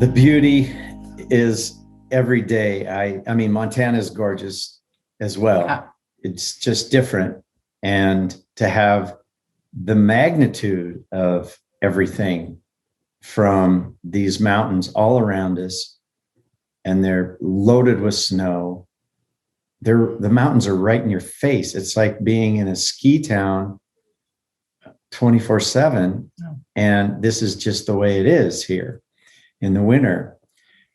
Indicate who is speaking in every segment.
Speaker 1: The beauty is every day. I mean, Montana is gorgeous as well.
Speaker 2: Yeah.
Speaker 1: It's just different. And to have the magnitude of everything from these mountains all around us, and they're loaded with snow. The mountains are right in your face. It's like being in a ski town 24/7.
Speaker 2: Oh.
Speaker 1: And this is just the way it is here in the winter.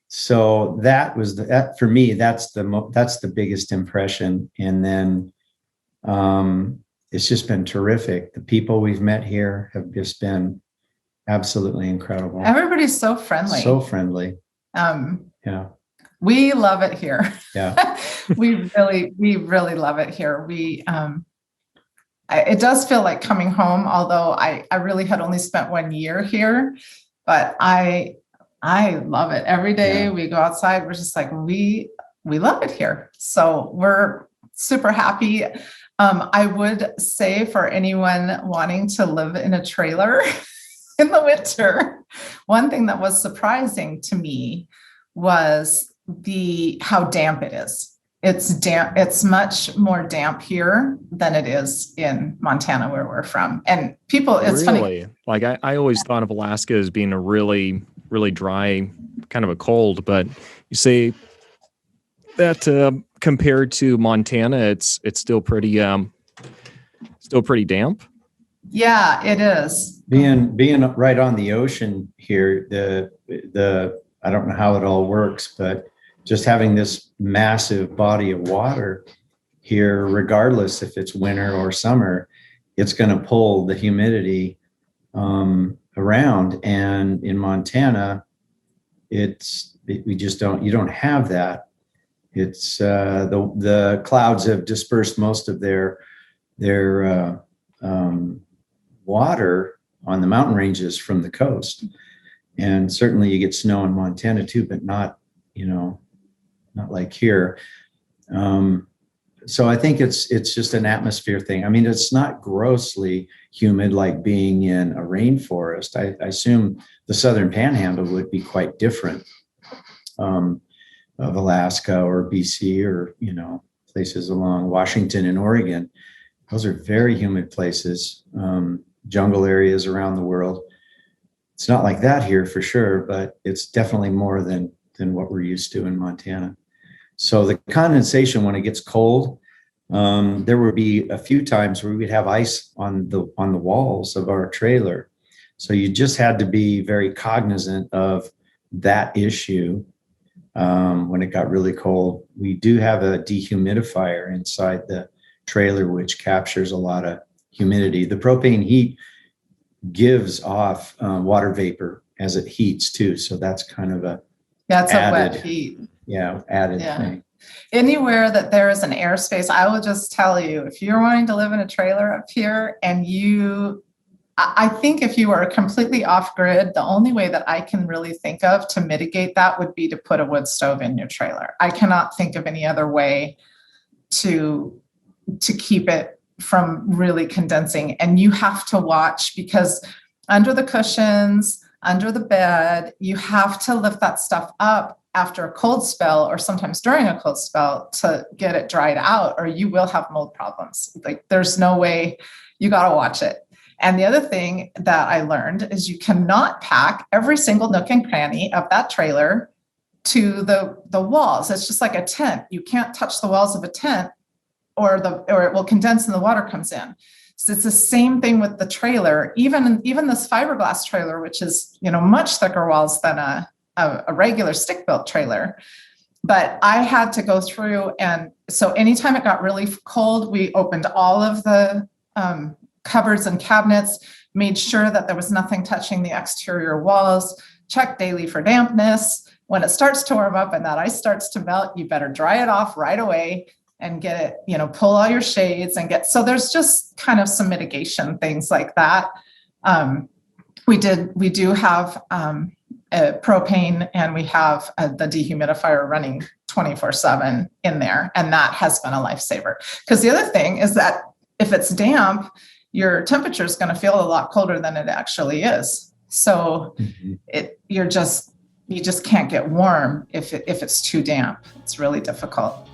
Speaker 1: So that was that for me. That's the biggest impression. And then it's just been terrific. The people we've met here have just been absolutely incredible.
Speaker 2: Everybody's so friendly.
Speaker 1: So friendly. Yeah.
Speaker 2: We love it here.
Speaker 1: Yeah.
Speaker 2: we really love it here. It does feel like coming home, although I really had only spent 1 year here, but I love it. Every day we go outside, we're just like, we love it here. So we're super happy. I would say for anyone wanting to live in a trailer in the winter, one thing that was surprising to me was how damp it is. It's damp. It's much more damp here than it is in Montana, where we're from. And people, it's
Speaker 3: really
Speaker 2: funny.
Speaker 3: Like I always thought of Alaska as being a really, really dry, kind of a cold, but you say that compared to Montana, it's still pretty damp.
Speaker 2: Yeah, it is.
Speaker 1: Being right on the ocean here, the I don't know how it all works, but just having this massive body of water here, regardless if it's winter or summer, it's going to pull the humidity around. And in Montana, you don't have that. It's the clouds have dispersed most of their water on the mountain ranges from the coast. And certainly you get snow in Montana too, but not like here. So I think it's just an atmosphere thing. I mean, it's not grossly humid like being in a rainforest. I assume the Southern Panhandle would be quite different of Alaska or BC or, places along Washington and Oregon. Those are very humid places, jungle areas around the world. It's not like that here for sure, but it's definitely more than what we're used to in Montana. So the condensation, when it gets cold, there would be a few times where we'd have ice on the walls of our trailer. So you just had to be very cognizant of that issue when it got really cold. We do have a dehumidifier inside the trailer, which captures a lot of humidity. The propane heat gives off water vapor as it heats too. So that's kind of a
Speaker 2: wet heat.
Speaker 1: Added thing.
Speaker 2: Anywhere that there is an airspace, I will just tell you, if you're wanting to live in a trailer up here and I think if you are completely off grid, the only way that I can really think of to mitigate that would be to put a wood stove in your trailer. I cannot think of any other way to keep it from really condensing. And you have to watch, because under the cushions, under the bed, you have to lift that stuff up after a cold spell or sometimes during a cold spell to get it dried out, or you will have mold problems. Like, there's no way. You got to watch it. And the other thing that I learned is you cannot pack every single nook and cranny of that trailer to the walls. It's just like a tent. You can't touch the walls of a tent or it will condense and the water comes in. So it's the same thing with the trailer. Even this fiberglass trailer, which is, much thicker walls than a regular stick-built trailer. But I had to go through, and so anytime it got really cold, we opened all of the cupboards and cabinets, made sure that there was nothing touching the exterior walls, checked daily for dampness. When it starts to warm up and that ice starts to melt, you better dry it off right away and get it, pull all your shades and so there's just kind of some mitigation things like that. We do have propane, and we have the dehumidifier running 24/7 in there. And that has been a lifesaver. Because the other thing is that if it's damp, your temperature is going to feel a lot colder than it actually is. So you're just you just can't get warm if it's too damp. It's really difficult.